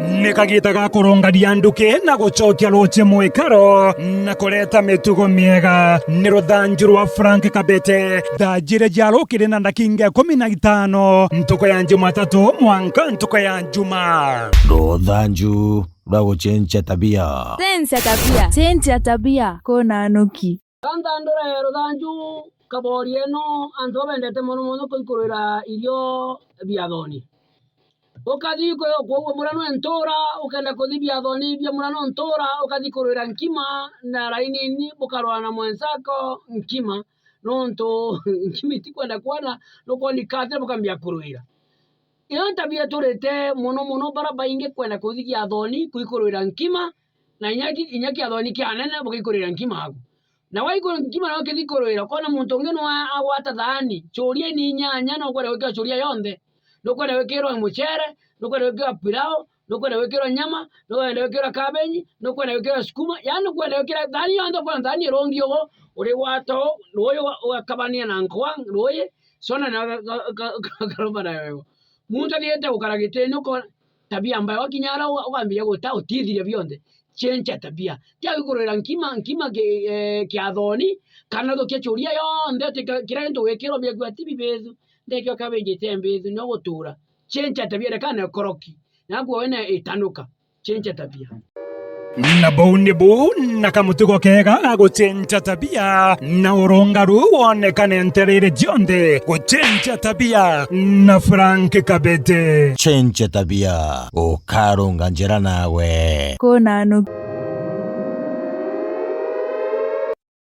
Nikagita ga kuronga dianduke na gucokia ruche mwikaro na kureta mitugo miega ni ruthanju rwa Frank Kabete thajire jarukire na ndakinga 15 ntuko ya Jumatatu mwanka ntuko ya Juma. Ruthanju rwa gucenjia tabia. Cenjia tabia kona nuki. Kandandore ruthanju kabori eno antu bendete muno kuikurira irio biathoni. Ukathi kwa murano entora ukenda kuthi biathoni bia murano entora ukathi kurira nkima na raini ni bukarwa na mwenzako nkima nonto nkimi tikwenda kuona nuko nikate bukambia kurwira. Iyo tabia turete muno bara bainge kwenda kuthi biathoni kuikurira nkima na inyaki athoni kianene bukikurira nkima hagu. Na waiko nkima na ukithi kurwira kona muntu ngeno agwata thani churia ni nyanya no kwenda weka churia yonde. Nukwenda wekero muchere, nukwenda wekero pilau, nukwenda wekero nyama, nukwenda wekero kabenyi, nukwenda wekero sukuma, yani nukwenda wekero dhani yondo kwa dhani rongi yogo, ule wato, royo wakabania na nkwang, roye, sona na karoma na yogo. Munta dieta ukaragite nuko tabia ambayo wakinyara wambia gota utithire bionde. Chenja tabia. Tia ukurira nkima kiathoni, kana do kechuria yonde kirendo wekero bya gwatibi bezu. Ndekyo kabeje tembezu no gutura chenja tabia rekana koroki nagwo wena itanuka chenja tabia Na bone bu na kamutugo kega gucenjia tabia na urongaru wonekane nterere jionde gucenjia tabia na Frank Kabete. Cenjia tabia ukarunga njira nawe Kona nuki.